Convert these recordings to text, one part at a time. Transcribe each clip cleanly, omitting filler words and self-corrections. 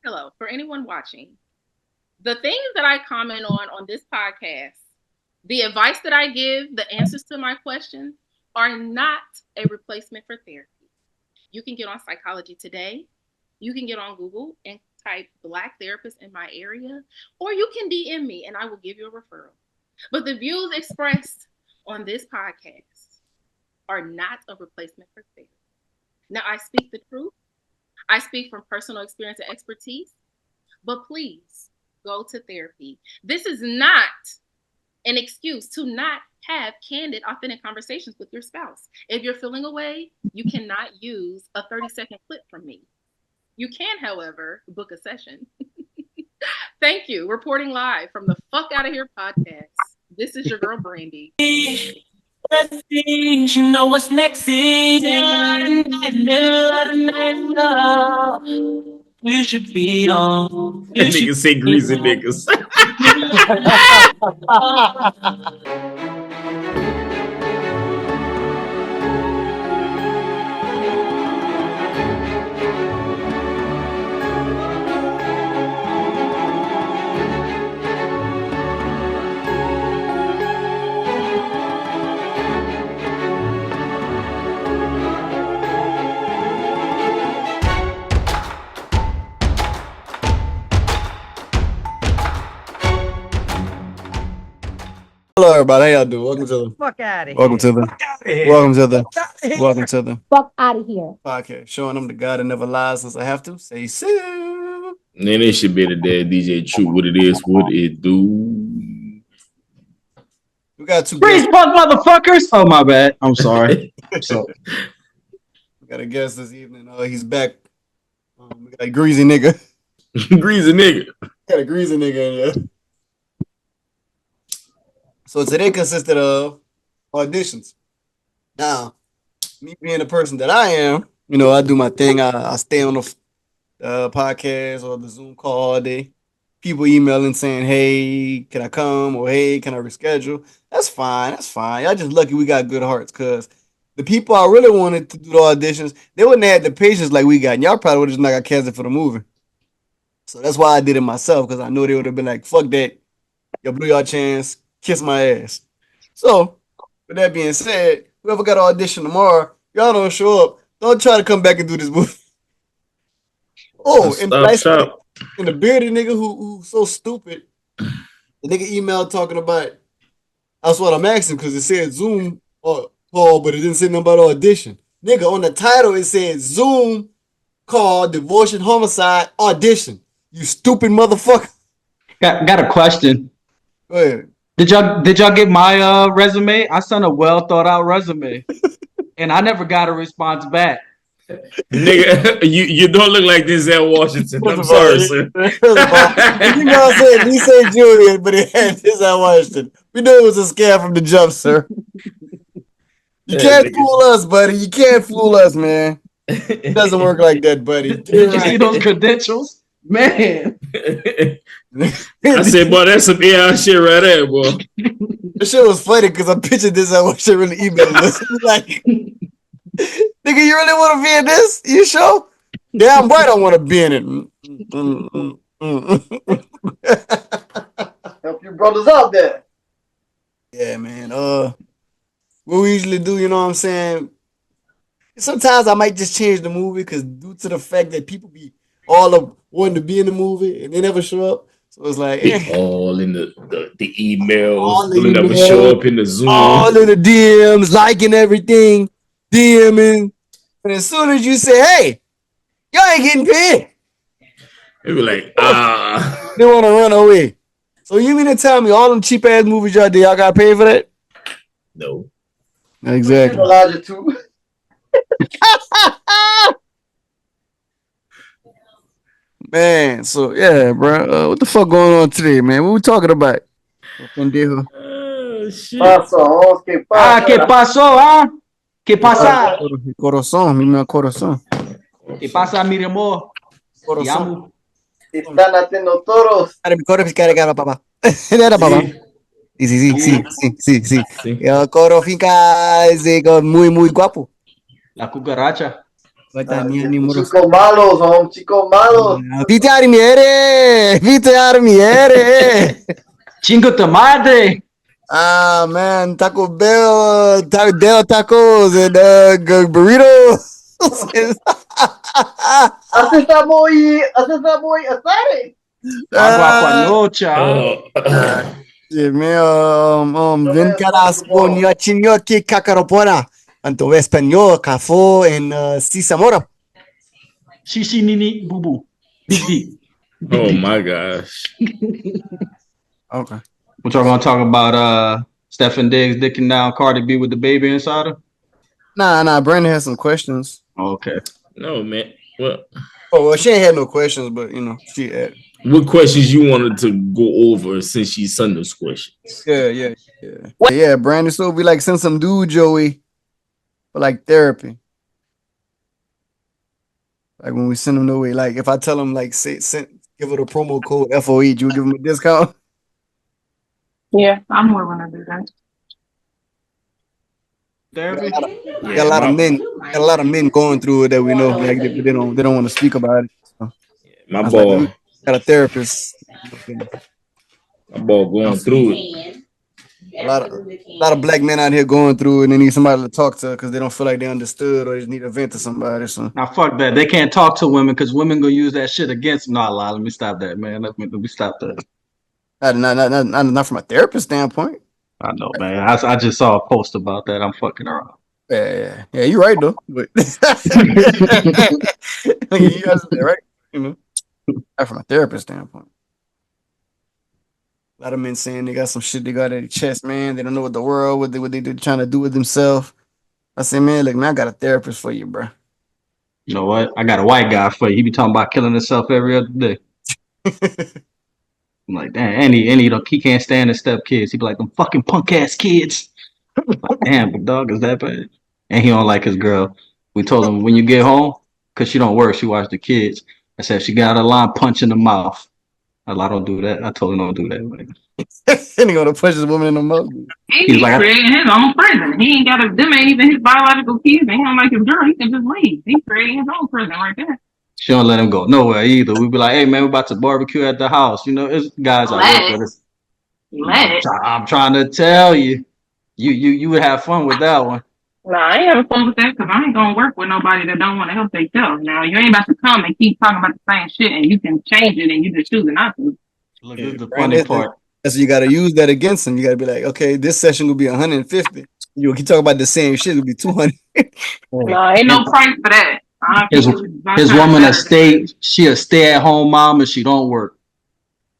hello, for anyone watching, the things that I comment on this podcast, the advice that I give, the answers to my questions are not a replacement for therapy. You can get on Psychology Today. You can get on Google and type Black therapist in my area, or you can DM me and I will give you a referral. But the views expressed on this podcast are not a replacement for therapy. Now, I speak the truth. I speak from personal experience and expertise, but please go to therapy. This is not an excuse to not have candid, authentic conversations with your spouse. If you're feeling away, you cannot use a 30-second clip from me. You can, however, book a session. Thank you. Reporting live from the Fuk Outta Here podcast. This is your girl, Brandi. You know what's next is we should be on. That nigga say greasy niggas. Hello, everybody. How y'all doing? Welcome to the Fuck out of here. welcome to the welcome to the Fuck out of here. podcast, showing them the God that never lies unless I have to say so. Man, it should be the dad DJ True. What it is, what it do. We got two Freeze guests. punk motherfuckers. Oh my bad. I'm sorry. So we got a guest this evening. He's back. We got a greasy nigga. Greasy nigga. Got a greasy nigga in here. So today consisted of auditions. Now, me being the person that I am, I do my thing. I stay on the podcast or the Zoom call all day. People emailing saying, hey, can I come? Or hey, can I reschedule? That's fine. Y'all just lucky we got good hearts, because the people I really wanted to do the auditions, they wouldn't have had the patience like we got. And y'all probably would have just not got casted for the movie. So that's why I did it myself, because I know they would have been like, fuck that. Y'all blew y'all chance. Kiss my ass. So, with that being said, whoever got an audition tomorrow, y'all don't show up. Don't try to come back and do this movie. Oh, and the bearded nigga who's so stupid, the nigga emailed talking about, that's what I'm asking, because it said Zoom call, but it didn't say nothing about audition. Nigga, on the title, it said Zoom call, divorce and homicide audition. You stupid motherfucker. Got a question. Go ahead. Did y'all get my resume? I sent a well thought out resume, and I never got a response back. Nigga, you don't look like Denzel Washington. I'm sorry, sir. Said D.C. Julian, but it had Denzel Washington. We knew it was a scam from the jump, sir. You can't fool us, buddy. You can't fool us, man. It doesn't work like that, buddy. Did you see those credentials? Man. I said, boy, that's some AI shit right there, boy. That shit was funny because I pictured this. I wish I really emailed us. Like, nigga, you really want to be in this? You sure? Damn right I want to be in it. Help your brothers out there. Yeah, man. What we usually do, you know what I'm saying? Sometimes I might just change the movie because due to the fact that people be all of wanting to be in the movie and they never show up. So it's like all in the emails, they never show up in the Zoom. All in the DMs, liking everything, DMing. And as soon as you say, hey, y'all ain't getting paid, they be like, they want to run away. So you mean to tell me all them cheap ass movies y'all did, y'all got paid for that? No. Exactly. Elijah too. Man, so yeah, bro. What the fuck going on today, man? What we talking about? Pendejo. Shit. Paso, ¿qué pasa? ¿Qué pasó, ah? ¿Qué pasa? Corazón, mi corazón. ¿Qué pasa, mi amor? Corazón. Están haciendo toros. Era papá. Era papá. Sí. El coro finca es muy, muy guapo. La cucaracha. Chico malos, home. Chico malos. Vite armiere! Vite armiere! Chingo tomate. Ah, man, Taco Bell, Del Tacos, and burritos. Hace esa muy asare. Agua panocha. Yeah, man, ven carasco, gnocchi, cacaropona. Anto español, café, and Zamora. Shishi nini boo boo. Big D. Oh my gosh. Okay. What y'all gonna talk about? Stephen Diggs dicking down Cardi B with the baby inside her. Nah, Brandon has some questions. Oh, okay. No, man. Well, Oh, well, she ain't had no questions, but, she had. what questions you wanted to go over since she's Sunday's questions? Yeah. Yeah, Brandon, so we like send some dude Joey for like therapy. Like when we send him away, like if I tell him like give it a promo code FOE, you give him a discount. Yeah, I'm willing to do that. Therapy. Got a lot of men going through it that we know, like they don't want to speak about it. So My I was ball, like, got a therapist. my ball going through it. A lot of black men out here going through it, and they need somebody to talk to because they don't feel like they understood or they just need to vent to somebody. So Now fuck that. They can't talk to women because women gonna use that shit against them. Nah, let me stop that, man. Let me stop that. not from a therapist standpoint. I know, man. I just saw a post about that. I'm fucking around. Yeah, you're right though. But you guys are right, not from a therapist standpoint. A lot of men saying they got some shit they got at their chest, man. They don't know what the world, what they trying to do with themselves. I say, man, look, man, I got a therapist for you, bro. You know what? I got a white guy for you. He be talking about killing himself every other day. I'm like, damn, and he can't stand his stepkids. He be like, them fucking punk ass kids. Like, damn, but dog, is that bad? And he don't like his girl. We told him when you get home, cause she don't work, she watch the kids. I said she got a line punch in the mouth. I don't do that. I told him don't do that. Like, and he gonna push this woman in the mouth. He's like, creating his own prison. He ain't got them ain't even his biological kids. And he don't like his girl. He can just leave. He's creating his own prison right there. She don't let him go nowhere either. We be like, hey man, we're about to barbecue at the house. You know, it's guys I work with. I'm trying to tell you, you would have fun with that one. Nah, I ain't having fun with that because I ain't gonna work with nobody that don't want to help themselves. Now you ain't about to come and keep talking about the same shit and you can change it and you just choosing not to. Look, this is the funny part. So you gotta use that against him. You gotta be like, okay, this session will be 150. You keep talking about the same shit, it'll be 200. No, ain't no price for that. His woman she a stay at home mom and she don't work.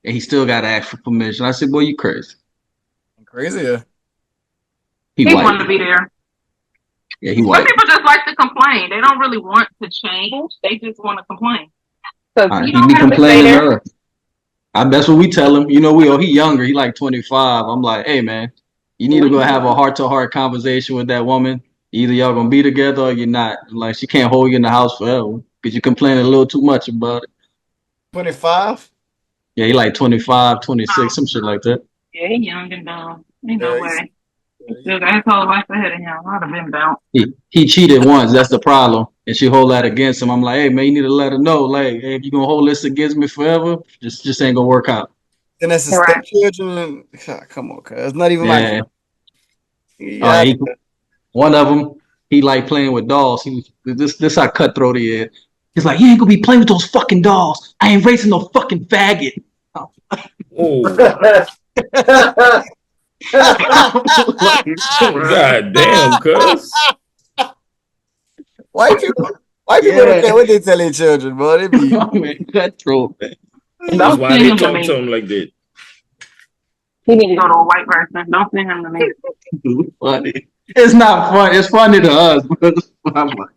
And he still gotta ask for permission. I said, boy, you crazy. Crazy, yeah. He wanted to be there. Yeah, he Some white. people just like to complain. They don't really want to change. They just want to complain. He be complaining. That's what we tell him. You know, he younger. He like 25. I'm like, hey man, you need to go have a heart-to-heart conversation with that woman. Either y'all gonna be together or you're not. Like she can't hold you in the house forever because you're complaining a little too much about it. 25? Yeah, he like 25, 26, some shit like that. Yeah, he young and dumb. Ain't no way. He still got his whole life ahead of him. I'd have been down. He cheated once. That's the problem. And she hold that against him. I'm like, hey man, you need to let her know. Like, hey, if you gonna hold this against me forever, just ain't gonna work out. And that's his stepchildren. Come on, cuz. It's not even my one of them, he like playing with dolls. This how cutthroat he is. He's like, you ain't gonna be playing with those fucking dolls. I ain't raising no fucking faggot. God damn, cuz. White people don't care what they tell their children, bro. They be cutthroat, man. That's why they talk to him like that. He need to go to a white person. Don't send him to me. Funny. It's not fun. It's funny to us, but I'm like,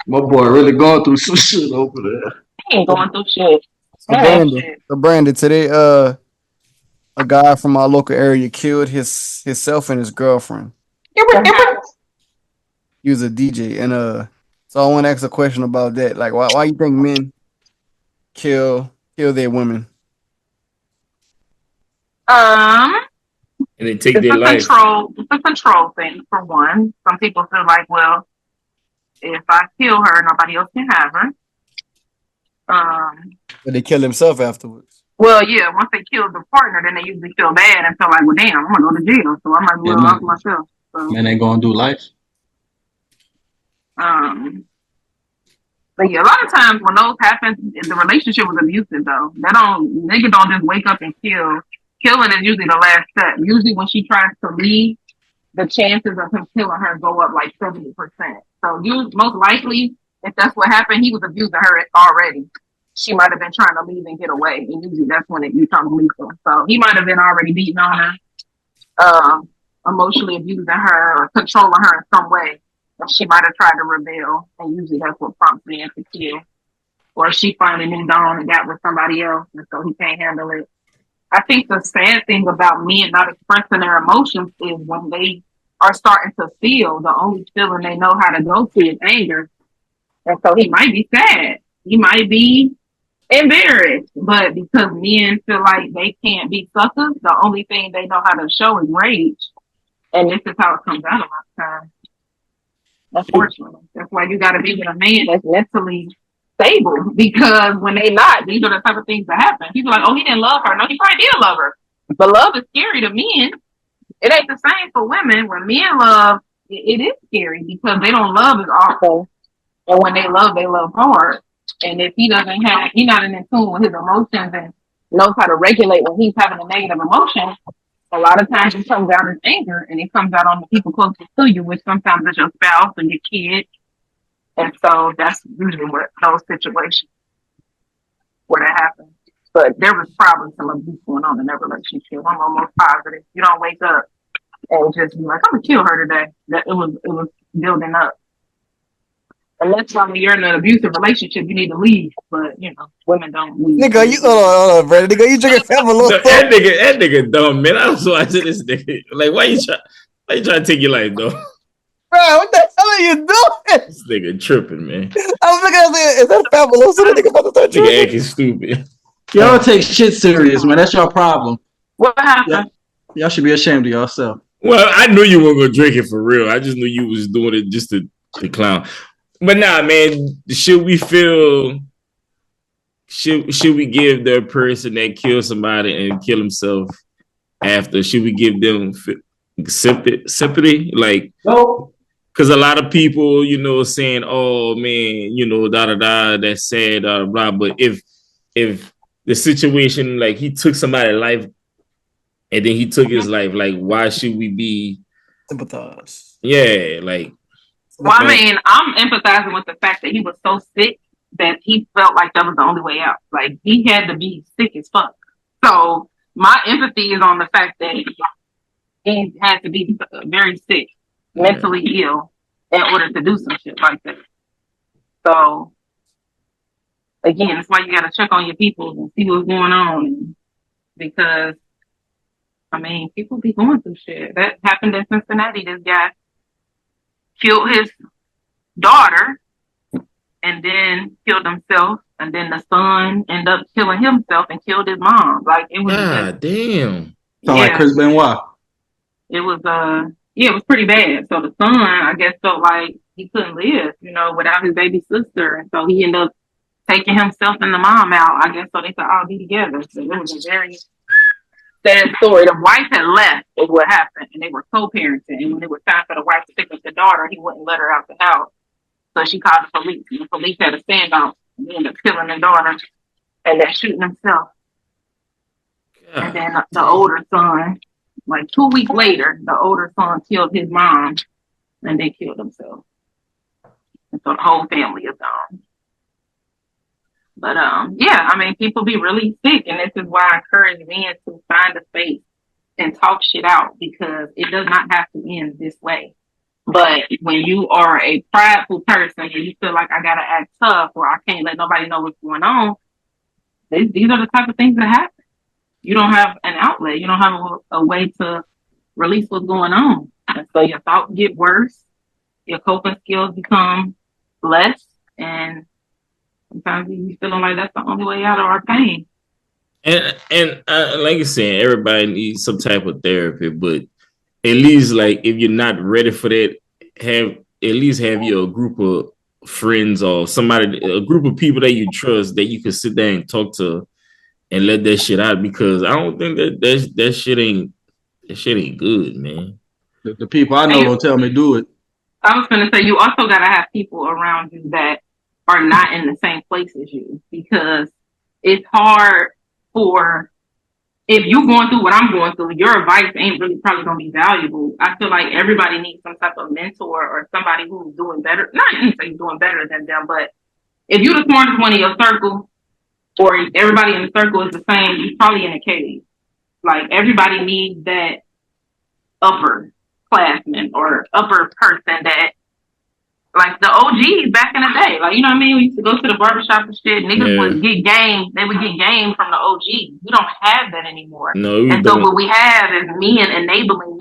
my boy really going through some shit over there. He ain't going through shit. So Brandi, today, a guy from our local area killed himself and his girlfriend. He was a DJ, and so I want to ask a question about that. Like, why you think men kill their women? And they take their life. It's a control thing for one. Some people feel like, well, if I kill her, nobody else can have her. But they kill himself afterwards. Well, yeah, once they kill the partner, then they usually feel bad and feel like, well, damn, I'm gonna go to jail, so I might as Yeah, well off man. myself. So, Man ain't gonna do life. But yeah, a lot of times when those happen, the relationship was abusive though. Nigga don't just wake up and kill. Killing is usually the last step. Usually when she tries to leave, the chances of him killing her go up like 70%. So you most likely, if that's what happened, he was abusing her already. She might have been trying to leave and get away, and usually that's when it becomes lethal. So he might have been already beating on her, emotionally abusing her or controlling her in some way. And she might have tried to rebel, and usually that's what prompts men to kill. Or she finally moved on and got with somebody else, and so he can't handle it. I think the sad thing about men not expressing their emotions is when they are starting to feel, the only feeling they know how to go to is anger. And so he might be sad. He might be embarrassed. But because men feel like they can't be suckers, the only thing they know how to show is rage. And this is how it comes out a lot of times. Unfortunately. That's why you gotta be with a man that's mentally stable, because when they not, these are the type of things that happen. People are like, oh, he didn't love her. No, he probably did love her. But love is scary to men. It ain't the same for women. When men love, it is scary because they don't love as awful. And when they love hard. And if he's not in tune with his emotions and knows how to regulate when he's having a negative emotion, a lot of times it comes out as anger, and it comes out on the people closest to you, which sometimes is your spouse and your kid. And so that's usually what those situations where that happens. But there was probably some abuse going on in that relationship. I'm almost positive. You don't wake up and just be like, I'm gonna kill her today. That it was building up. Unless when you're in an abusive relationship, you need to leave. But women don't leave. Nigga, hold on, Brandi. Nigga, you drinking Fabulous? No, that nigga dumb, man. I was watching this nigga. Like, why you trying to take your life, though? Bro, what the hell are you doing? This nigga tripping, man. I was looking at it. Is that Fabulous? That nigga about to start Nigga drinking? acting stupid. Y'all take shit serious, man. That's your problem. What happened? Y'all should be ashamed of yourself. Well, I knew you weren't gonna drink it for real. I just knew you was doing it just to clown. But nah, man. Should we give the person that killed somebody and kill himself after? Should we give them sympathy? Like, No. because a lot of people, saying, "Oh man, da da da, that's sad, da da blah." But if the situation, like, he took somebody's life and then he took his life, like, why should we be sympathize? Yeah, like. Well, I mean, I'm empathizing with the fact that he was so sick that he felt like that was the only way out. Like, he had to be sick as fuck. So my empathy is on the fact that he had to be very sick, mentally ill, in order to do some shit like that. So, again, that's why you got to check on your people and see what's going on. Because, I mean, people be going through shit. That happened in Cincinnati. This guy killed his daughter and then killed himself, and then the son ended up killing himself and killed his mom. Like, it was damn. Sound like Chris Benoit. It was it was pretty bad. So the son, I guess, felt like he couldn't live, without his baby sister, and so he ended up taking himself and the mom out, I guess, so they could all be together. So it was a very sad story. The wife had left is what happened, and they were co-parenting. And when it was time for the wife to pick up the daughter, he wouldn't let her out the house. So she called the police, and the police had a standoff. He ended up killing the daughter and then shooting himself. God. And then the older son, like 2 weeks later, the older son killed his mom and then killed himself. And so the whole family is gone. But yeah, I mean, people be really sick, and this is why I encourage men to find a space and talk shit out, because it does not have to end this way. But when you are a prideful person and you feel like I gotta act tough or I can't let nobody know what's going on, these are the type of things that happen. You don't have an outlet. You don't have a way to release what's going on. And so your thoughts get worse. Your coping skills become less, and sometimes you feeling like that's the only way out of our pain. And like you said, everybody needs some type of therapy, but at least, like, if you're not ready for that, have at least have your group of friends or somebody, a group of people that you trust that you can sit there and talk to and let that shit out, because I don't think that shit ain't good, man. The people I know don't tell me do it. I was gonna say you also gotta have people around you that are not in the same place as you, because it's hard for, if you're going through what I'm going through, your advice ain't really probably gonna be valuable. I feel like everybody needs some type of mentor or somebody who's doing better. Not necessarily doing better than them, but if you're the smartest one in your circle, or everybody in the circle is the same, you're probably in a cave. Like everybody needs that upper classman or upper person that, like the OGs back in the day. Like, you know what I mean? We used to go to the barbershop and shit. Niggas would get game. They would get game from the OGs. We don't have that anymore. No, we and don't. So what we have is men, enabling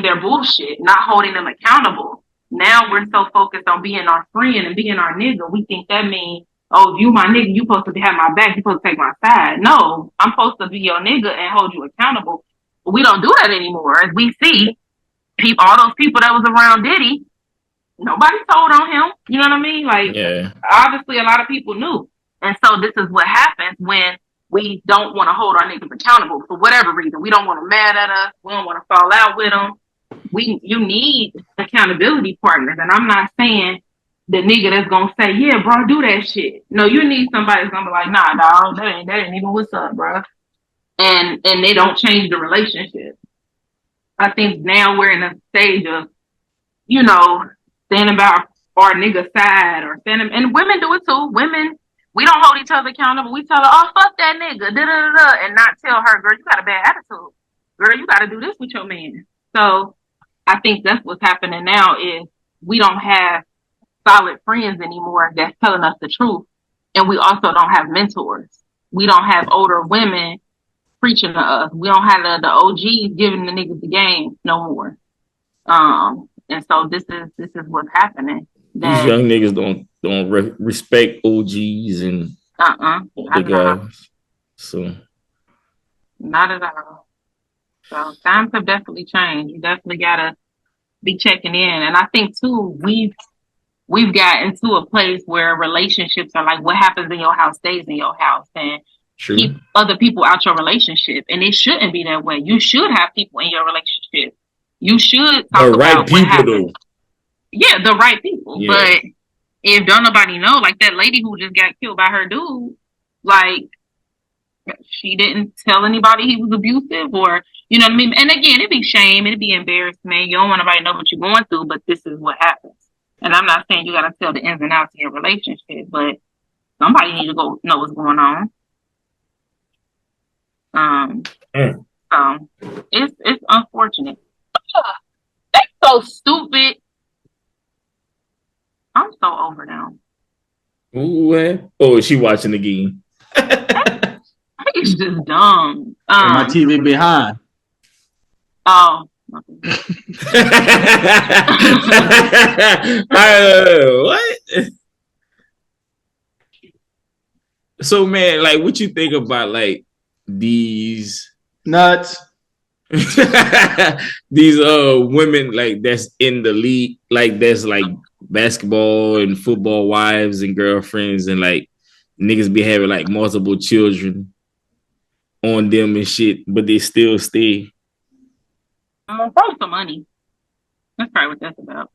their bullshit, not holding them accountable. Now we're so focused on being our friend and being our nigga. We think that means, oh, if you my nigga, you supposed to have my back. You supposed to take my side. No, I'm supposed to be your nigga and hold you accountable. But we don't do that anymore. As we see, all those people that was around Diddy, nobody told on him. You know what I mean? Like, obviously a lot of people knew. And so this is what happens when we don't want to hold our niggas accountable for whatever reason. We don't want them mad at us. We don't want to fall out with them. You need accountability partners. And I'm not saying the nigga that's going to say, yeah, bro, do that shit. No, you need somebody that's going to be like, nah, dog, that ain't even what's up, bro. And they don't change the relationship. I think now we're in a stage of, you know, standing about our nigga side, or standing, and women do it too. Women, we don't hold each other accountable. We tell her, oh, fuck that nigga, da-da-da-da, and not tell her, girl, you got a bad attitude. Girl, you got to do this with your man. So I think that's what's happening now is we don't have solid friends anymore that's telling us the truth. And we also don't have mentors. We don't have older women preaching to us. We don't have the OGs giving the niggas the game no more. And so this is what's happening. These young niggas don't respect OGs and the guys. So not at all. So times have definitely changed. You definitely gotta be checking in. And I think too, we've gotten to a place where relationships are like, what happens in your house stays in your house, and keep other people out your relationship. And it shouldn't be that way. You should have people in your relationship. You should talk about what happened. Yeah, the right people. Yeah. But if don't nobody know, like that lady who just got killed by her dude, like she didn't tell anybody he was abusive, or you know what I mean? And again, it'd be shame, it'd be embarrassment. You don't want nobody to know what you're going through, but this is what happens. And I'm not saying you gotta tell the ins and outs of your relationship, but somebody need to go know what's going on. So it's unfortunate. That's so stupid. I'm so over them. Ooh, oh, is she watching the game? It's just dumb. My TV behind. Oh. What? So, man, like, what you think about like these nuts? These women like that's in the league, like that's like basketball and football wives and girlfriends, and like niggas be having like multiple children on them and shit, but they still stay. Probably some money. That's probably what that's about.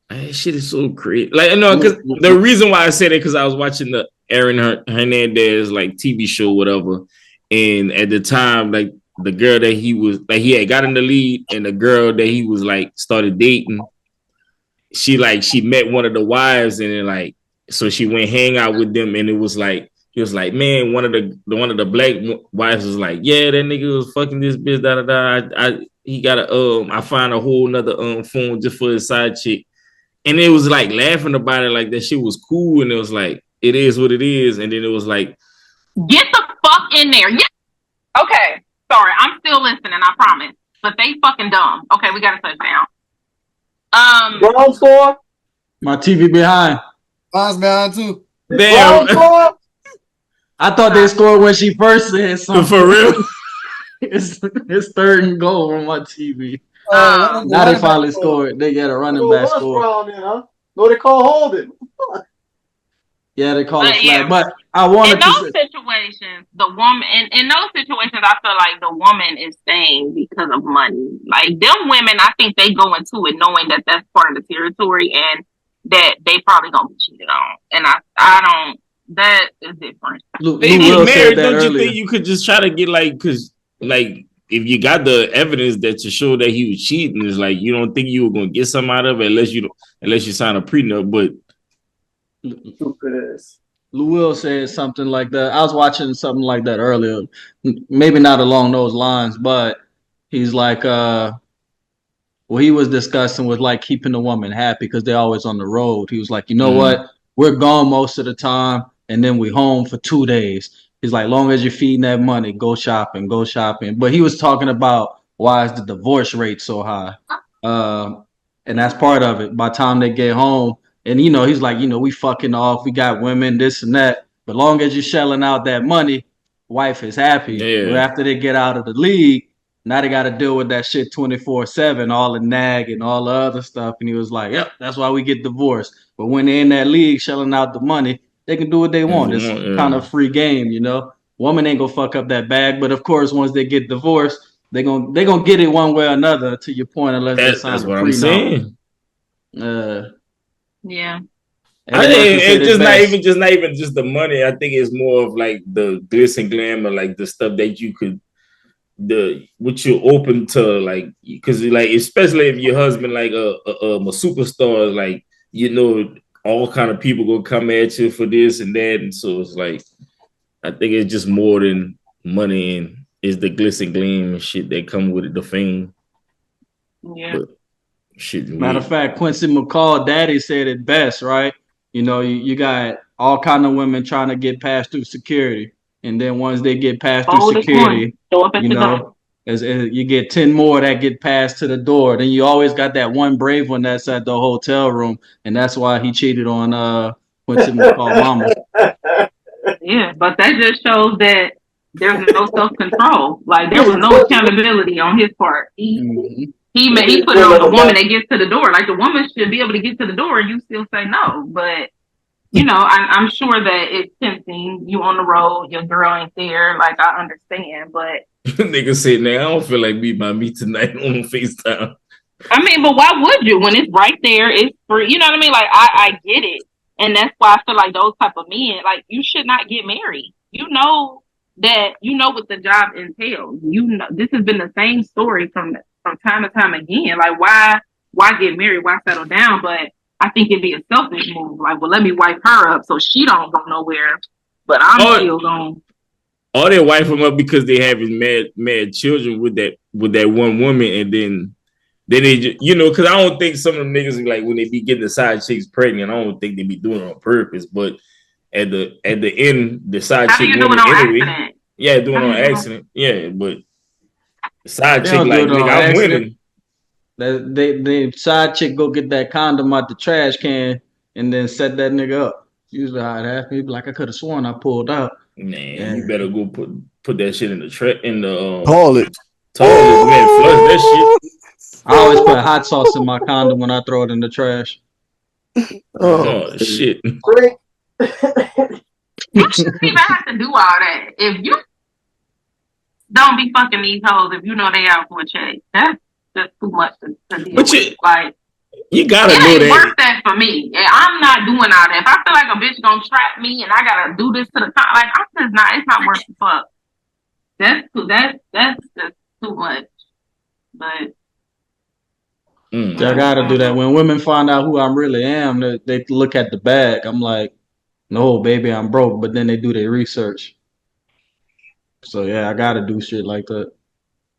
That shit is so crazy. Like, I know, because the reason why I said it, because I was watching the Aaron Hernandez like TV show, whatever, and at the time, like the girl that he was like, he had got in the lead, and the girl that he was like started dating, she met one of the wives, and then like, so she went hang out with them, and it was like, he was like, man, one of the black wives was like, yeah, that nigga was fucking this bitch, da da da. He got I find a whole nother phone just for his side chick, and it was like laughing about it, like that shit was cool, and it was like, it is what it is, and then it was like, get the fuck in there. Yeah. Okay, sorry, I'm still listening, I promise, but they fucking dumb. Okay, we gotta touch down. Ground score. My TV behind. Mine's behind too. Damn. I thought they scored when she first said something. For real? It's third and goal on my TV. Now they finally scored. They got a running back score. No, they call holding. Yeah, they call But it yeah, flag. But I wanted in to those say, situations, the woman in those situations, I feel like the woman is staying because of money. Like them women, I think they go into it knowing that that's part of the territory and that they probably gonna be cheated on. And I don't. That is different. Lou They get Will said married. that Don't you earlier. think you could just try to get like, because like if you got the evidence that to show that he was cheating, it's like you don't think you were gonna get something out of it unless you sign a prenup. But Stupid ass. Lou Will said something like that. I was watching something like that earlier. Maybe not along those lines, but he's like, well, he was discussing with like keeping the woman happy because they're always on the road. He was like, you know what? We're gone most of the time, and then we home for 2 days. He's like, long as you're feeding that money, go shopping, go shopping. But he was talking about why is the divorce rate so high, and that's part of it. By the time they get home, and he's like, we fucking off, we got women, this and that. But long as you're shelling out that money, wife is happy. yeah, But after they get out of the league, now they got to deal with that shit 24/7, all the nag and all the other stuff. And he was like, yep, that's why we get divorced. But when they're in that league shelling out the money, they can do what they want. It's kind of free game, Woman ain't gonna fuck up that bag, but of course, once they get divorced, they gonna get it one way or another. To your point, unless they sign that's a what I'm prenup. saying. Yeah. It's just not even just the money. I think it's more of like the glitz and glamour, like the stuff that you could what you're open to, like, because like especially if your husband like a superstar, like all kind of people gonna come at you for this and that, and so it's like I think it's just more than money and it's the glitz and gleam and shit that come with it, the fame. Yeah. But shit. Matter of fact, Quincy McCall, daddy said it best, right? You got all kind of women trying to get past through security. And then once they get past through security, as you get 10 more that get past to the door. Then you always got that one brave one that's at the hotel room. And that's why he cheated on Quincy McCall mama. Yeah, but that just shows that there's no self-control. Like there was no accountability on his part. He put it on the woman that gets to the door. Like the woman should be able to get to the door and you still say no. But I'm sure that it's tempting. You on the road, your girl ain't there. Like I understand, but nigga said, "Now I don't feel like being by me tonight on FaceTime." I mean, but why would you when it's right there? It's free. You know what I mean? Like I get it, and that's why I feel like those type of men, like you should not get married. You know what the job entails. This has been the same story from time to time again. Like why get married? Why settle down? But I think it'd be a selfish move. Like, well, let me wipe her up so she don't go nowhere, but I'm still going. Or they wipe them up because they have mad children with that one woman, and then they just, because I don't think some of them niggas like when they be getting the side chicks pregnant, I don't think they be doing it on purpose. But at the end, the side chick woman anyway, accident? Yeah, doing it on accident. Yeah, but the side chick like nigga, I'm winning. The side chick go get that condom out the trash can and then set that nigga up. Usually how it happens. Be like, I could have sworn I pulled out. Man, you better go put that shit in the toilet. Man, flush that shit. I always put hot sauce in my condom when I throw it in the trash. Oh shit. You shouldn't even have to do all that. If you don't be fucking these hoes if you know they out for a check. That's just too much to deal with. Like, you gotta it know ain't that. worth that for me. I'm not doing all that. If I feel like a bitch gonna trap me and I gotta do this to the top, like I'm just not. It's not worth the fuck. That's just too much. But I gotta do that. When women find out who I really am, they look at the bag. I'm like, no, baby, I'm broke. But then they do their research. So yeah, I gotta do shit like that.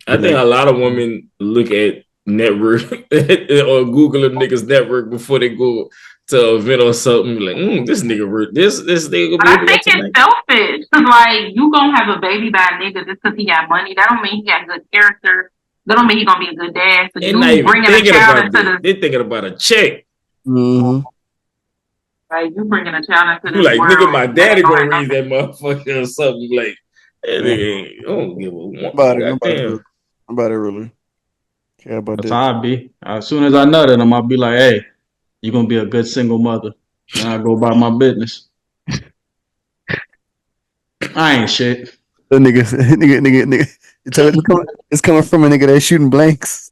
I think a lot of women look at network or Google a nigga's network before they go to an event or something. Like, this nigga work. This nigga. But I think it's selfish. Cause like you gonna have a baby by a nigga just cause he got money. That don't mean he got good character. That don't mean he gonna be a good dad. So you bringing a child into the. They're thinking about a check. Mm-hmm. Like you bringing a child into this like world. Nigga, my daddy gonna raise that motherfucker or something like. I don't give a About it really. care about That's that. how I be. As soon as I know that, I'm gonna be like, hey, you're gonna be a good single mother. And I go about my business. I ain't shit. The nigga. It's coming from a nigga that's shooting blanks.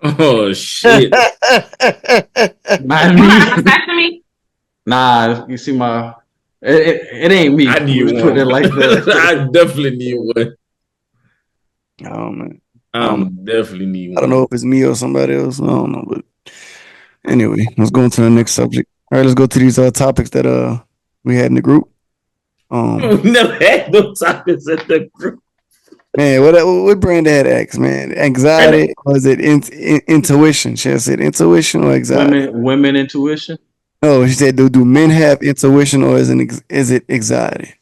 Oh shit! Not You me. got a vasectomy? Nah, you see my. It ain't me. I need Let's put it one. like that. I definitely need one. Oh man, Definitely need I don't one. know if it's me or somebody else. I don't know, but anyway, let's go on to the next subject. All right, let's go to these topics that we had in the group. We never had no topics at the group. Man, what Brandi had asked, man? Anxiety or is it intuition? She said intuition or anxiety. Women intuition. No, she said, do men have intuition or is it anxiety?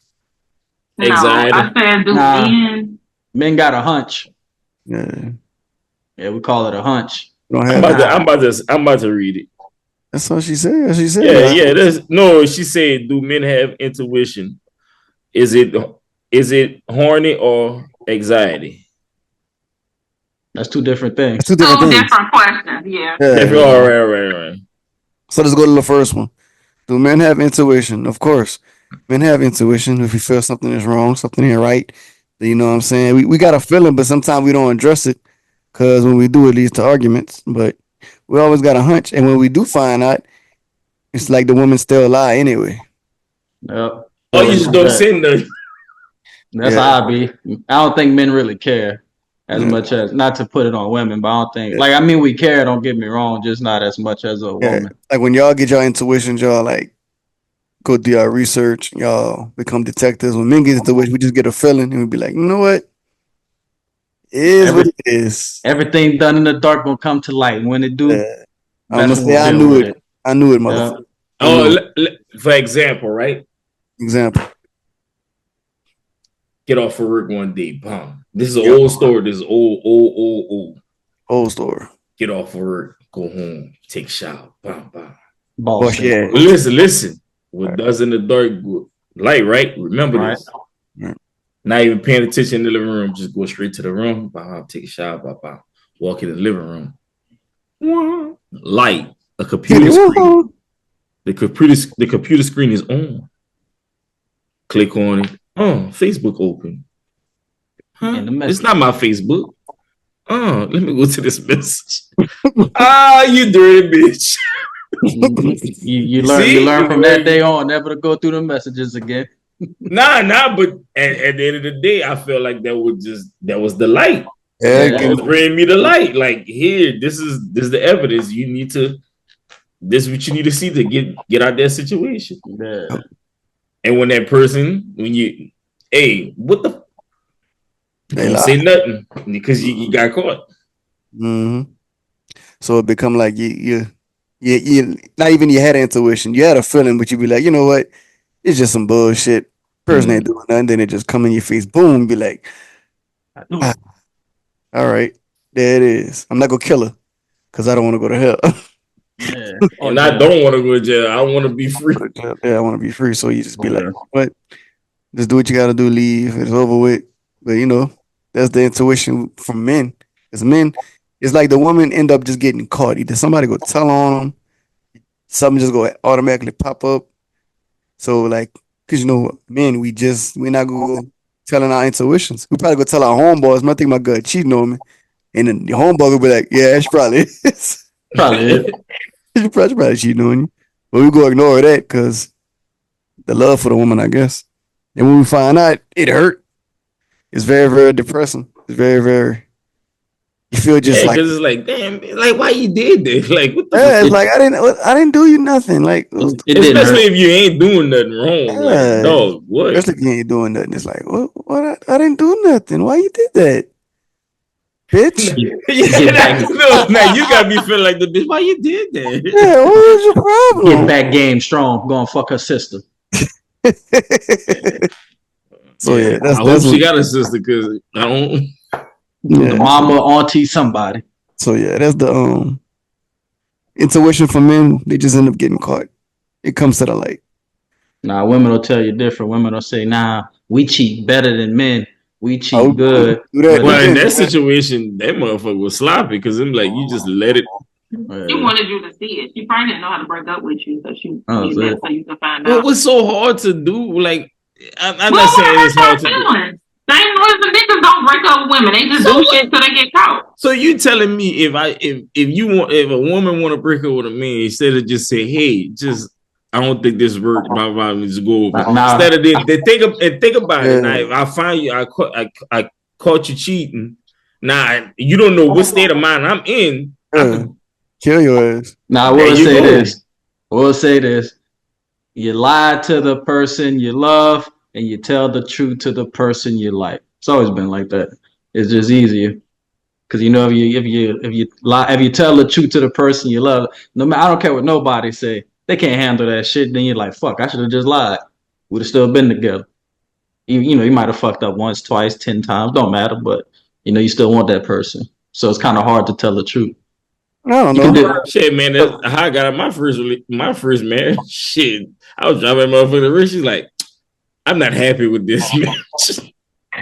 No, Anxiety. I said do Nah. men. Men got a hunch. Yeah, Yeah, we call it a hunch. we don't I'm have about, that. I'm about to read it. That's what she said. She said, Yeah, yeah. There's no. She said, "Do men have intuition? Is it horny or anxiety?" That's two different things. That's two different Two things. different questions. Yeah. Yeah. All right. So let's go to the first one. Do men have intuition? Of course, men have intuition. If we feel something is wrong, something ain't right, then you know what I'm saying. We got a feeling, but sometimes we don't address it because when we do, it leads to arguments. But we always got a hunch, and when we do find out, it's like the women still lie anyway. Yep. Oh, you just don't say nothing. That's how I be. I don't think men really care as much as, not to put it on women, but I don't think, like, I mean, we care, don't get me wrong, just not as much as a woman. Like when y'all get your intuition, y'all like go do your research, y'all become detectives. When men get intuition, we just get a feeling and we be like, you know what? It is what it is. Everything done in the dark gonna come to light. When it do, I'm gonna say I knew it. I knew it, motherfucker. Oh, for example, right? Example. Get off for work one day, bomb. This is an old story. This is old story. Get off for work, go home, take a shower, bomb. Boss, yeah. Listen. What does in the dark, light, right? Remember this. Right. Not even paying attention in the living room. Just go straight to the room, take a shower, walk in the living room. Light, a computer screen. The computer screen is on. Click on it. Oh, Facebook open. Huh? It's not my Facebook. Oh, let me go to this message. You dirty bitch. You learn from that day on never to go through the messages again. Nah, but at the end of the day, I felt like that was the light. Yeah, that was bringing me the light. Like, here, this is the evidence. This is what you need to see to get out that situation. Yeah. And when that person, what the? They don't say nothing because you got caught. Mm-hmm. So it become like you not even you had intuition. You had a feeling, but you be like, you know what? It's just some bullshit. Person ain't doing nothing. Then it just come in your face, boom, be like, all right, there it is. I'm not gonna kill her because I don't want to go to hell. Yeah. And I don't want to go to jail. I want to be free. Yeah, I want to be free. So you just be like, what? Just do what you got to do. Leave. It's over with. But you know, that's the intuition from men. As men, it's like the woman end up just getting caught. Either somebody go tell on them, something just go automatically pop up. So like, cause you know, men, we're not gonna go telling our intuitions. We probably go tell our homeboys. I think my gut cheating on me, and then the homeboy will be like, yeah, she probably is. Probably is. She probably cheating on you. But we go ignore that because the love for the woman, I guess. And when we find out, it hurt. It's very, very depressing. It's very, very. You feel just like because it's like, damn, like why you did this? Like what the it's like I didn't do you nothing. Like especially if you ain't doing nothing wrong. Like, dog, what? Especially if you ain't doing nothing. It's like, what? I didn't do nothing. Why you did that? Bitch. Now you got me feeling like the bitch. Why you did that? Yeah, what was your problem? Get back game strong. Go and fuck her sister. So yeah, I hope she got a sister because I don't. The mama, auntie, somebody. So yeah, that's the intuition for men. They just end up getting caught. It comes to the light. Nah, women will tell you different. Women will say, nah, we cheat better than men. We cheat good. Do that. Well, in that situation, that motherfucker was sloppy because I'm like, you just let it. She wanted you to see it. She probably didn't know how to break up with you, so she did that so you could find What out. was so hard to do? Like, I'm Well, not saying it's hard to do. feelings. Same as the niggas don't break up with women. They just do shit till they get caught. So you telling me if a woman want to break up with a man, instead of just say, hey, just I don't think this worked, blah blah, just go over. Instead of they think about it. Now, if I find you, I caught you cheating. Now you don't know what state of mind I'm in. Kill your ass. Now I will say this. You lie to the person you love, and you tell the truth to the person you like. It's always been like that. It's just easier. Because you know, if you tell the truth to the person you love, no matter, I don't care what nobody say, they can't handle that shit. Then you're like, fuck, I should have just lied. Would have still been together. You know, you might have fucked up once, twice, 10 times, don't matter, but you know, you still want that person. So it's kind of hard to tell the truth. I don't know. Shit, man, that's how I got out my first marriage. Shit, I was driving motherfucker. She's like, I'm not happy with this marriage.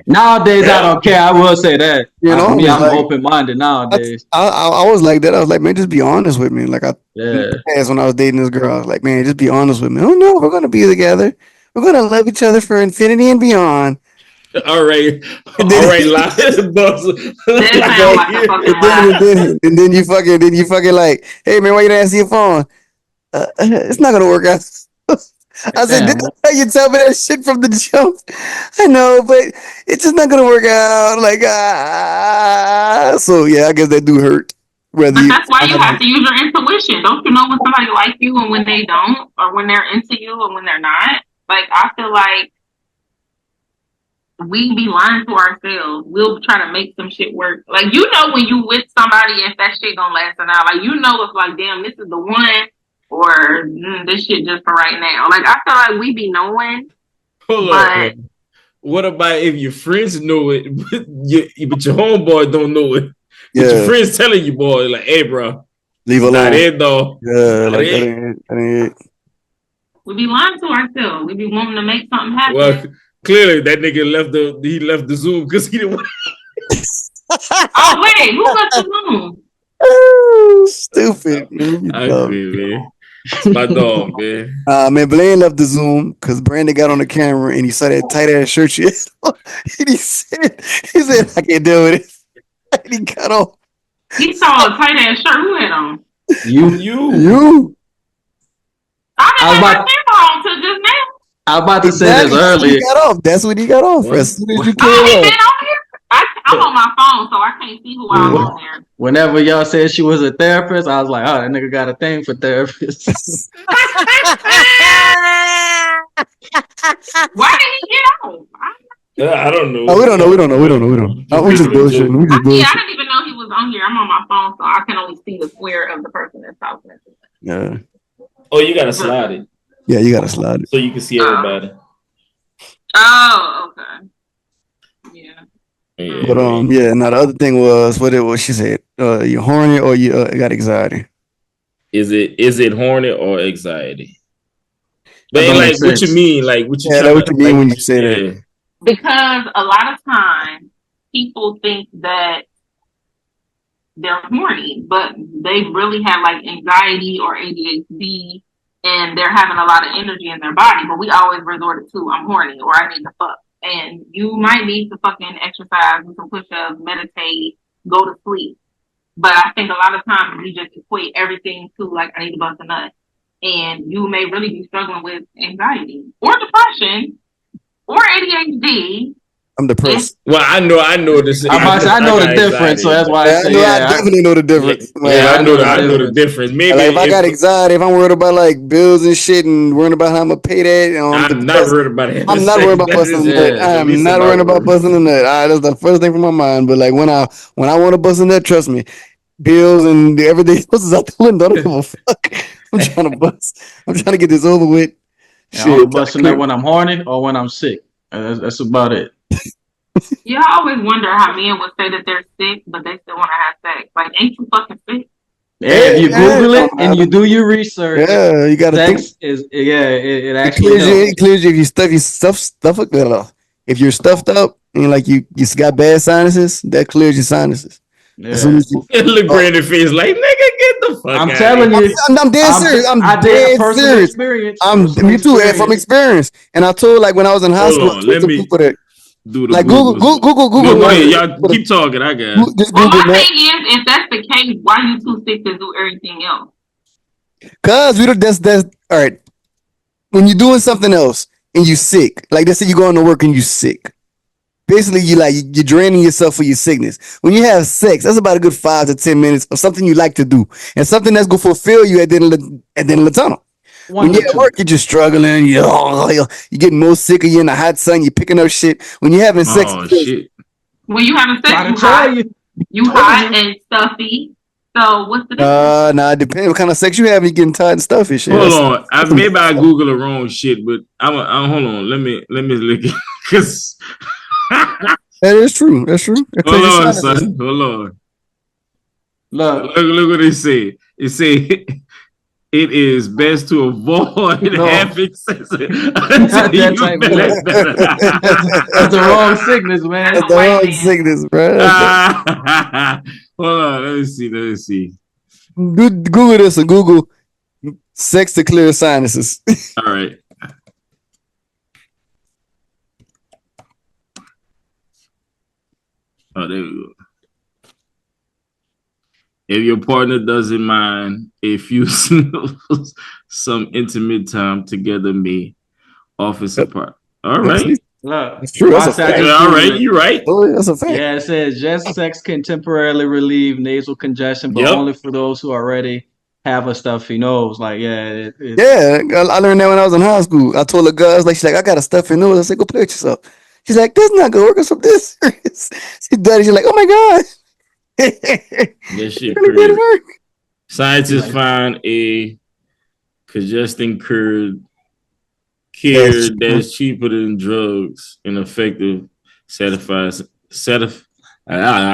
Nowadays, I don't care. I will say that. You know, I'm like, open-minded nowadays. I was like that. I was like, man, just be honest with me. Like when I was dating this girl, I was like, man, just be honest with me. Oh no, we're gonna be together. We're gonna love each other for infinity and beyond. All right, lies. And then you fucking like, hey man, why you didn't answer your phone? It's not gonna work out. I said, didn't you tell me that shit from the jump? I know, but it's just not gonna work out. Like, so yeah, I guess that do hurt. But that's why you have to use your intuition. Don't you know when somebody likes you and when they don't, or when they're into you and when they're not? Like, I feel like we be lying to ourselves. We'll try to make some shit work. Like, you know, when you with somebody if that shit gonna last an hour. Like, you know, it's like, damn, this is the one, or this shit just for right now. Like, I feel like we be knowing. Hold on. What about if your friends know it, but your homeboy don't know it? But your friends telling you, boy, like, hey, bro, leave alone. Not it, though. Yeah, like that ain't. We be lying to ourselves. We be wanting to make something happen. Well, clearly that nigga left the Zoom because he didn't want. Oh wait, who left the Zoom? Oh, stupid. Man. I agree, man. It's my dog, man. Man, Blaine left the Zoom because Brandi got on the camera and he saw that tight ass shirt she had on. And he said, I can't deal with it. And he got off. He saw a tight ass shirt. Who had on? You. I was about to say this earlier. That's what he got off. As soon as you came off. I'm on my phone, so I can't see who I was on there. Whenever y'all said she was a therapist, I was like, oh, that nigga got a thing for therapists. Why did he get off? I don't know. We don't know. We just bullshitting. I didn't even know he was on here. I'm on my phone, so I can only see the square of the person that's talking. Yeah. Oh, you gotta slide it. Yeah, you gotta slide it so you can see everybody. Oh, okay. Yeah. But now the other thing was what she said. You horny or you got anxiety? Is it horny or anxiety? But like, what you mean? Like, what you? Yeah, what you mean when you say that? Because a lot of times people think that they're horny, but they really have like anxiety or ADHD, and they're having a lot of energy in their body. But we always resort to I'm horny or I need to fuck. And you might need to fucking exercise, do some push-ups, meditate, go to sleep. But I think a lot of times we just equate everything to like I need to bust a nut. And you may really be struggling with anxiety or depression or ADHD. I'm depressed. Well, I know this. I know the difference, so that's why I definitely know the difference. I know the difference. Maybe like if I got anxiety, if I'm worried about like bills and shit, and worrying about how I'm gonna pay that, I'm not worried about it. I'm not worried about busting a nut. I'm not worried about busting a nut. That's the first thing from my mind. But like when I want to bust a nut, trust me, bills and everything else is out the window. I don't give a fuck. I'm trying to bust. I'm trying to get this over with. I'm busting that when I'm horny or when I'm sick. That's about it. Yeah, I always wonder how men would say that they're sick, but they still want to have sex. Like, ain't you fucking sick? Yeah, if you Google it and you do your research, you gotta sex think. It actually clears you if you stuff up. If you're stuffed up, and like you got bad sinuses, that clears your sinuses. Yeah. As soon as you, Look Brandon face like, nigga, get the fuck I'm out telling of here. you, I'm dead serious. I did dead personal serious. experience. Me too, and from experience. And I told like when I was in high Hold school, I on, told let some me people that do the like Google. Google. No, go man. ahead. Y'all keep talking. I got it. Just Well, Google, my man. thing is, if that's the case, why you too sick to do everything else? Cause we don't. That's all right. When you're doing something else and you sick, like let's say you're going to work and you sick. Basically, you're draining yourself for your sickness. When you have sex, that's about a good 5 to 10 minutes of something you like to do and something that's gonna fulfill you at the end of the tunnel. When you're at work, you're just struggling. You're getting more sicker. You're in the hot sun. You're picking up shit. When you're having sex, Oh shit. When you having sex, Trying you to tell hot, you. you hot and stuffy. So what's the difference? it depends what kind of sex you have. You getting tired and stuff and shit. Hold on. Maybe I Google the wrong shit, but I'm hold on. Let me look at because That is true. That's true. hold on, son. Hold on. Look what they say. It say it is best to avoid having sex until you feel better. That's the wrong sickness, man. That's the wrong sickness, bro. Hold on. Let me see. Google this and Google sex to clear sinuses. All right. Oh, there we go. If your partner doesn't mind if you snooze, some intimate time together may offer support. All right. Look, That's true. That's a fact. All right, you're right. Oh, that's a fact. Yeah, it says just sex can temporarily relieve nasal congestion, but only for those who already have a stuffy nose. Like, yeah. I learned that when I was in high school. I told a girl, she's like, I got a stuffy nose. I said, go play with yourself. She's like, that's not gonna work. It's from this. She done it. She's like, oh my God. That shit crazy. Scientists find a congesting cure that's cheaper than drugs and effective I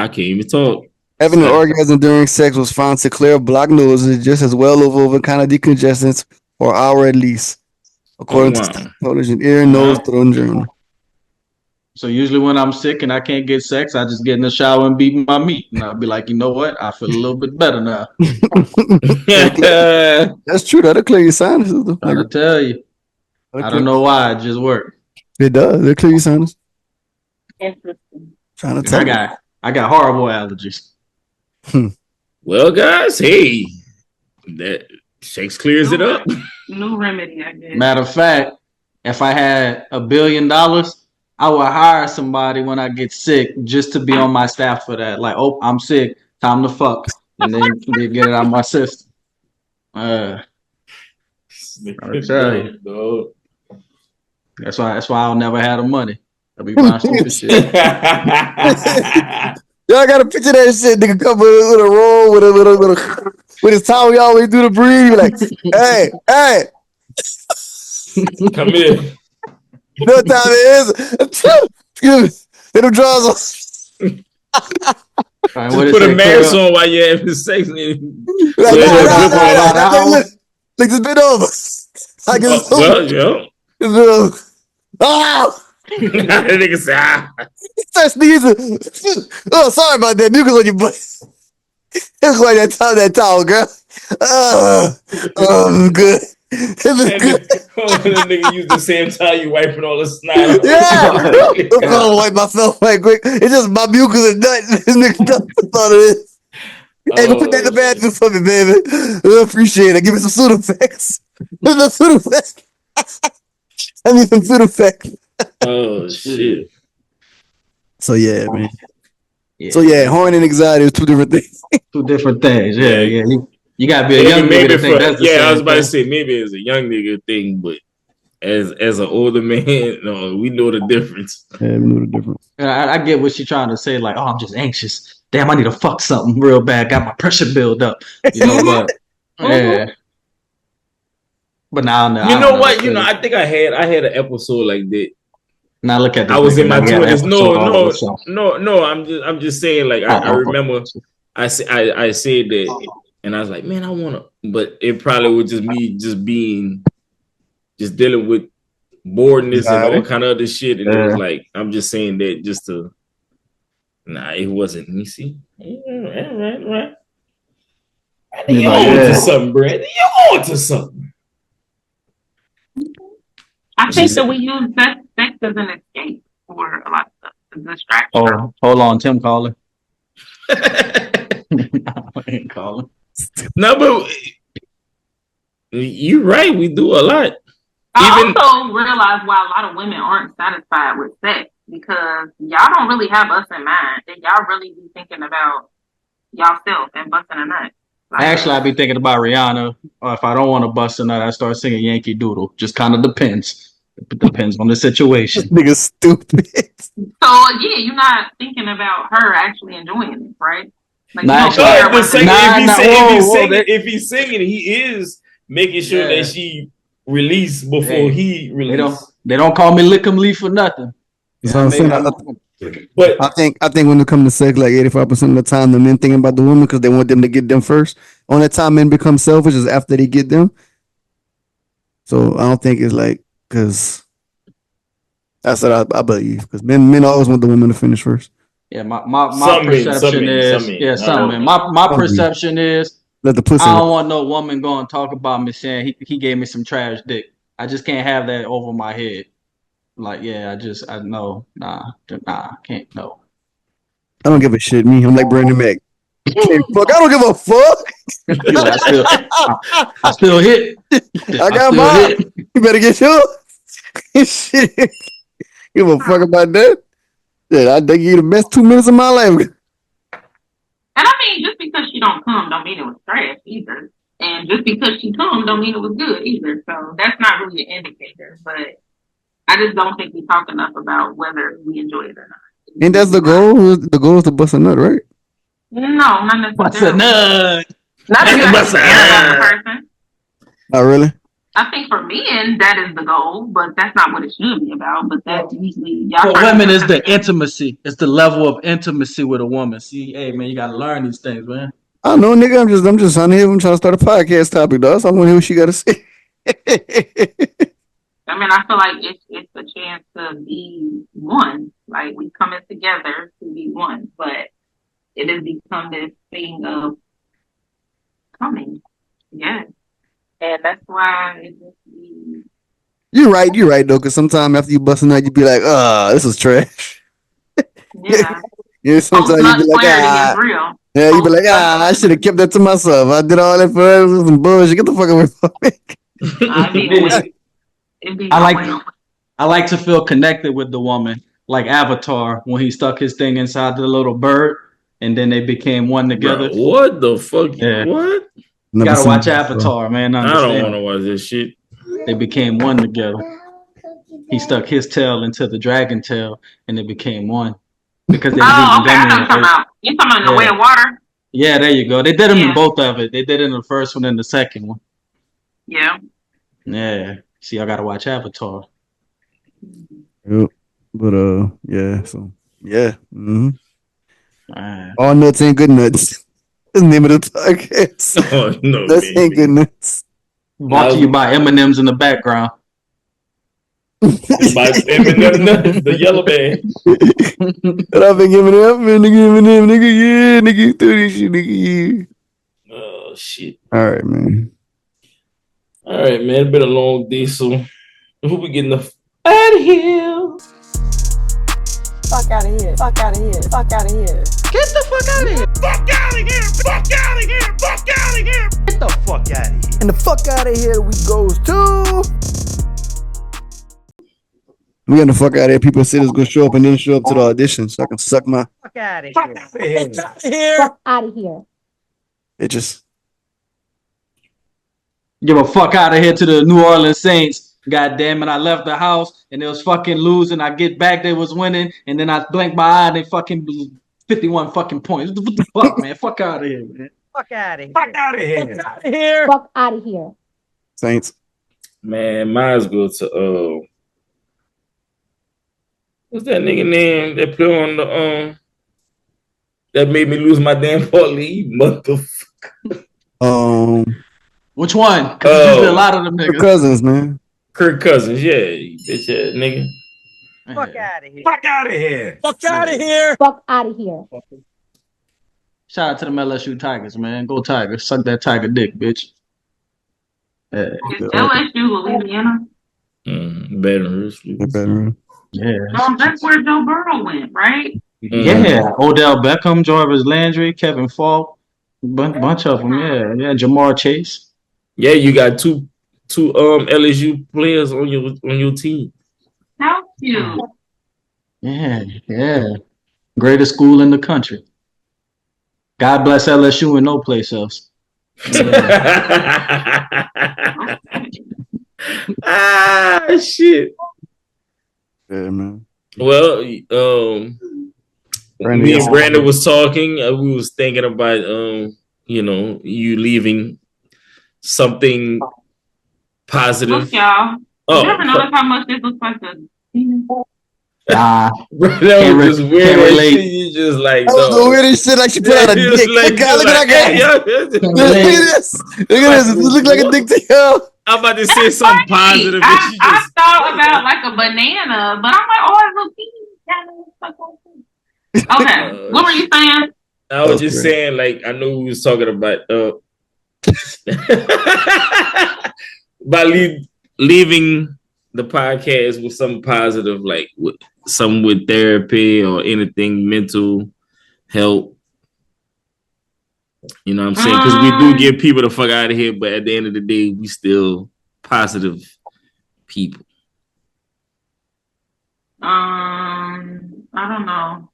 can't even talk. Having an orgasm during sex was found to clear blocked noses just as well over kind of decongestants for an hour at least, according to television, ear, nose, throat, and journal. So usually when I'm sick and I can't get sex, I just get in the shower and beat my meat, and I'll be like, you know what? I feel a little bit better now. That's true. That'll clear your sinuses. Though. I'll tell you. I don't know why it just worked. It does. It'll clear your sinus. Interesting. Trying to tell I got horrible allergies. Well, guys, hey, that sex clears it up. New remedy, I guess. Matter of fact, if I had $1 billion, I would hire somebody when I get sick just to be on my staff for that. Like, oh, I'm sick, time to fuck, and then they get it out of my system. I'll tell you. That's why I'll never have the money. I'll be buying stupid shit. Y'all got a picture of that shit, nigga come with a roll with a little with his towel. We always do the breathe. Like, hey, come here. You know what time it is? Let them draws on. Right, just put a mask on while you're having sex. Look, just bend over. I can that nigga say, start sneezing. Oh, sorry about that. Mucus on your butt. It's like that towel, girl. I'm good. It was good. The nigga use the same towel you wiping all the snot. Yeah. I'm gonna wipe myself right quick. It's just my mucus and nuts. This nigga that's all it is. Hey, go put that in the bathroom for me, baby. I appreciate it. Give me some Sudafed. I need some Sudafed. Oh shit. So yeah, man. Yeah. So yeah, horn and anxiety is two different things. Two different things. Yeah. You gotta be a young nigga to think that's the same I was about thing. to say maybe it's a young nigga thing, but as an older man, no, we know the difference. Yeah, we know the difference. I get what she's trying to say, like, oh, I'm just anxious. Damn, I need to fuck something real bad. Got my pressure build up. You know, but yeah. But now you know what? You know, I think I had an episode like that. Now look at this. I was in my 20s. No. I'm just saying, like, I remember I said that, and I was like, man, I wanna, but it probably was just me dealing with boredness and Got all it. kind of other shit. And it was like, I'm just saying that just to. Nah, it wasn't. You see, right. He's You like, on to yeah. something, Brandi. You on to something. I think that we use sex as an escape for a lot of stuff, to distract. Oh, hold on, Tim calling. I ain't calling. No, but you're right. We do a lot. I also realize why a lot of women aren't satisfied with sex, because y'all don't really have us in mind, and y'all really be thinking about y'allself and busting a nut. Like, Actually, I be thinking about Rihanna. Or if I don't want to bust a nut, I start singing Yankee Doodle. Just kind of depends. It depends on the situation. Nigga stupid. so yeah, you're not thinking about her actually enjoying it, right? Like, you Nah, don't actually, care But what the second, Nah, if he's singing, he is making sure Yeah. that she release before Hey, he release. They don't call me Lick 'em Lee for nothing. That's Yeah, what I'm saying. But I think when it comes to sex, like 85% of the time, the men thinking about the woman because they want them to get them first. Only time men become selfish is after they get them. So I don't think it's like because that's what I believe. Because men always want the women to finish first. Yeah, my Some men, perception is some men. yeah, I some don't men. know. My perception is Let the pussy. I don't want no woman going to talk about me saying he gave me some trash dick. I just can't have that over my head. Like, yeah, I know, can't no. I don't give a shit. Me, I'm like Brandi Mac. Fuck, I don't give a fuck. Yo, I still hit. I got still mine. hit. You better get yours. Shit. Give a fuck about that. Yeah, I give you the best 2 minutes of my life. And I mean, just because she don't come don't mean it was trash either. And just because she come don't mean it was good either. So that's not really an indicator. But I just don't think we talk enough about whether we enjoy it or not. Ain't that the goal? The goal is to bust a nut, right? No, not What's a necessarily. nut? Not if you Bust a have nut. the person. Not really. I think for men that is the goal, but that's not what it should be about. But that's usually y'all. For try to women, do it's the something. intimacy. It's the level of intimacy with a woman. See, hey man, you gotta learn these things, man. I know, nigga. I'm just trying to hear. I'm trying to start a podcast topic, dog. So I want to hear what she got to say. I mean, I feel like it's a chance to be one. Like, we coming together to be one, but it has become this thing of coming. Yeah. And that's why it just be. You're right though. Because sometimes after you bust a nut, you be like, this is trash. Yeah. Yeah, sometimes you be like, clarity is real. Yeah, you be like, I should have kept that to myself. I did all that for some bullshit. Get the fuck away from me. I like to feel connected with the woman, like Avatar when he stuck his thing inside the little bird, and then they became one together. Bro, what the fuck? Yeah. What? You gotta watch Avatar, man. I don't want to watch this shit. They became one together. He stuck his tail into the dragon tail, and they became one because they was eating gummy. You're talking about in the way of water? Yeah, there you go. They did them in both of it. They did it in the first one and the second one. Yeah. Yeah. See, I gotta watch Avatar. Yep. But yeah. So yeah. Mm-hmm. Right. All nuts ain't good nuts. That's the name of the podcast. Oh no, nuts ain't good nuts. Brought to you by M&M's in the background. By Eminem, the yellow man. And I've been giving it up, man. Nigga, yeah, nigga, through this shit, nigga, yeah. Oh shit. All right, man. It's been a long day, so who we getting the out of here? Fuck out of here. Fuck out of here. Fuck out of here. Get the fuck out of here. Fuck out of here. Fuck out of here. Fuck out of here. Get the fuck out of here. And the fuck out of here we goes to. We got the fuck out of here. People say this gonna show up and then show up to the audition, so I can suck my. Fuck out of Fuck out of here. Fuck out of here. Bitches. Give a fuck out of here to the New Orleans Saints. God damn it, I left the house and they was fucking losing. I get back, they was winning, and then I blink my eye and they fucking 51 fucking points. What the fuck, man? Fuck out of here, man. Fuck out of here. Fuck out of here. Fuck out of here. Fuck out of here. Saints. Man, mine's go to what's that nigga name that play on the that made me lose my damn parlay, motherfucker. Which one? Because there's a lot of them niggas. Cousins, man. Kirk Cousins, yeah, you bitch ass nigga. Fuck out of here. Fuck out of here. Fuck out of here. Fuck out of here. Shout out to them LSU Tigers, man. Go Tigers. Suck that Tiger dick, bitch. Yeah. It's LSU, Louisiana. Baton Rouge. Yeah. That's where Joe Burrow went, right? Yeah. Odell Beckham, Jarvis Landry, Kevin Falk, bunch of them. Yeah. Jamar Chase. Yeah, you got two LSU players on your team. How cute. Yeah. Greatest school in the country. God bless LSU and no place else. Shit. Yeah, man. Well, Brandi, me and Brandon was talking. We was thinking about you leaving something positive. Look, y'all. Oh, you ever notice how much this looks like the Nah. That was just weird. Can't relate. Shit. You just like That was the weirdest shit. Like she put out a dick. Look at that guy. Look at this. Look at this. It look like a dick to you. I'm about to say something positive. I thought about like a banana, but I'm like, oh, it's a okay. What were you saying? I was just saying, like, I know we was talking about about leaving the podcast with something positive, like something with therapy or anything mental help. You know what I'm saying? Because we do get people the fuck out of here, but at the end of the day, we still positive people. I don't know.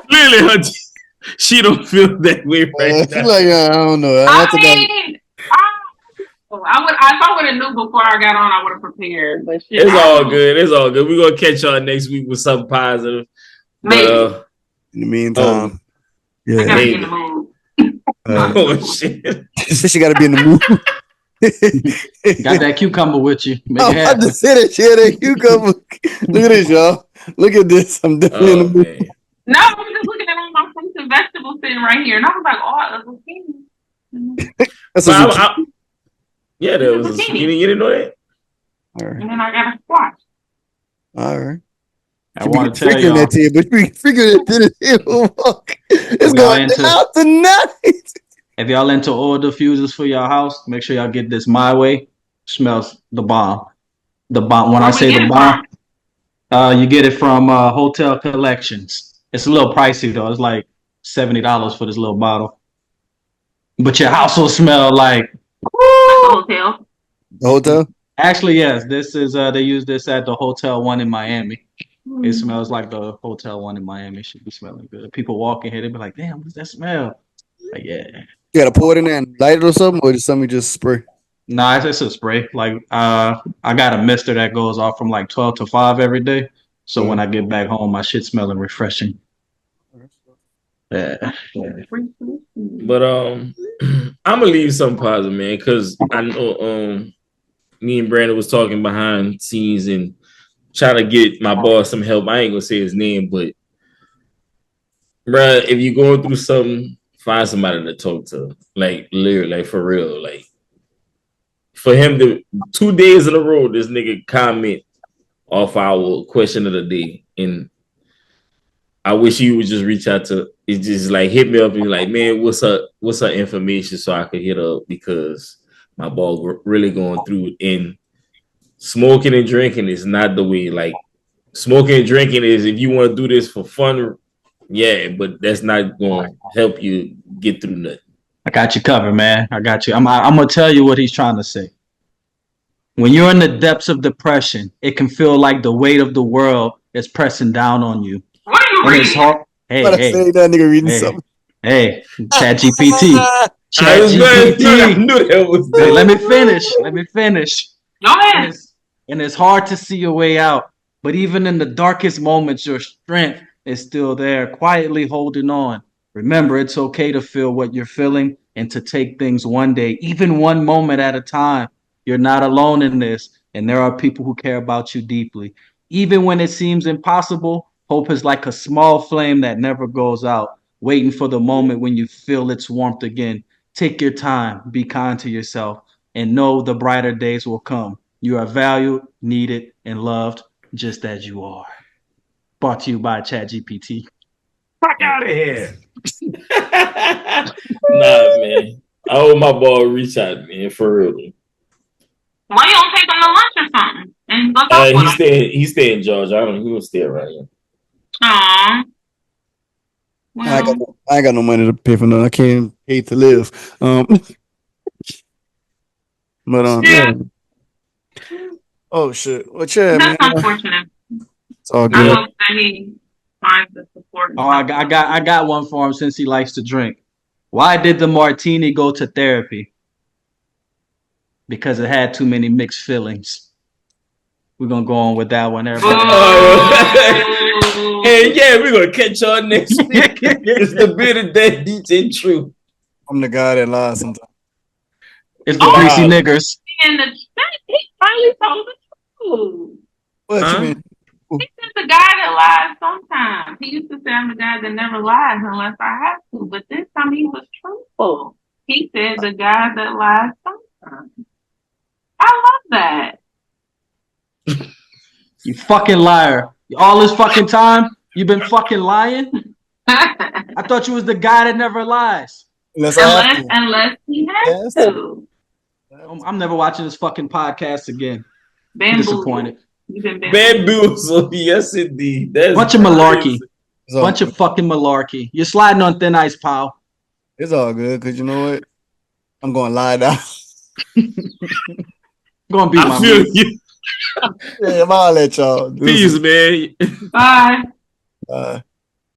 Clearly, she don't feel that way right now. She's like, I don't know. If I would have knew before I got on, I would have prepared. But shit, It's all good. It's all good. We're gonna catch y'all next week with something positive. Maybe. But, in the meantime, I gotta be in the mood. Oh shit! She gotta be in the mood. Got that cucumber with you. Make it I happen. just said that she had that cucumber. Look at this, y'all. Look at this. I'm definitely in the mood. Man. No, I was just looking at all my fruits and vegetables sitting right here, and I was like, oh, a zucchini. That's a yeah, there was a zucchini. You didn't know that? All right. And then I got a squash. All right. I want to tell y'all. That to you, but we figured it. It's going out tonight. If y'all into oil diffusers for your house, make sure y'all get this My Way. Smells the bomb. The bomb. When I say the bomb, you get it from Hotel Collections. It's a little pricey though. It's like $70 for this little bottle. But your house will smell like hotel. The hotel? Actually, yes. This is they use this at the Hotel One in Miami. It smells like the Hotel One in Miami. Should be smelling good. People walk in here, they be like, "Damn, what's that smell?" Like, yeah. You gotta pour it in there and light it or something, or just something you just spray? Nah, it's a spray. Like, I got a mister that goes off from like 12 to 5 every day. So when I get back home, my shit smelling refreshing. Yeah. But I'm gonna leave something positive, man, because I know me and Brandon was talking behind scenes and trying to get my boss some help. I ain't gonna say his name, but bruh, if you're going through something, find somebody to talk to. Like literally, like for real. Like for him to 2 days in a row, this nigga comment off our question of the day. And I wish you would just reach out to it's just like hit me up and be like, man, what's her information so I could hit her up because my ball really going through it. And smoking and drinking is not the way. Like smoking and drinking is if you want to do this for fun, yeah, but that's not going to help you get through nothing. I got you covered, man. I got you. I'm going to tell you what he's trying to say. When you're in the depths of depression, it can feel like the weight of the world is pressing down on you. What are you reading? Hey, that nigga reading something. Hey, ChatGPT. ChatGPT. Let me finish. Go ahead. And it's hard to see your way out. But even in the darkest moments, your strength is still there, quietly holding on. Remember, it's okay to feel what you're feeling and to take things one day, even one moment at a time. You're not alone in this, and there are people who care about you deeply. Even when it seems impossible, hope is like a small flame that never goes out, waiting for the moment when you feel its warmth again. Take your time. Be kind to yourself. and know the brighter days will come. You are valued, needed, and loved just as you are. Brought to you by ChatGPT. Fuck out of here. Nah, man. I hope my ball reach out, man, for real. Why you don't take him to lunch or something and go talk with him? He stay in Georgia. He will stay right here. Aww. Well, I ain't got no money to pay for nothing. I can't pay to live. yeah. Oh shit. Well, yeah, That's man. unfortunate. It's all I good. hope that he finds the support. Oh, I got one for him since he likes to drink. Why did the martini go to therapy? Because it had too many mixed feelings. We're gonna go on with that one, everybody. Hey, yeah, we're gonna catch y'all next week. It's the Bearded Dead DJ True. I'm the guy that lies sometimes. It's the greasy niggers. And he finally told the truth. What you mean? He said the guy that lies sometimes. He used to say I'm the guy that never lies unless I have to, but this time he was truthful. He said the guy that lies sometimes. I love that. You fucking liar. All this fucking time, you've been fucking lying? I thought you was the guy that never lies. Unless he has to. I'm never watching this fucking podcast again. Disappointed. Bamboozle, yes indeed. That's bunch of malarkey. Bunch of fucking malarkey. You're sliding on thin ice, pal. It's all good, because you know what? I'm going to lie down. Gonna be my feel you. Yeah, I'll let y'all. Peace, man. Bye. Bye.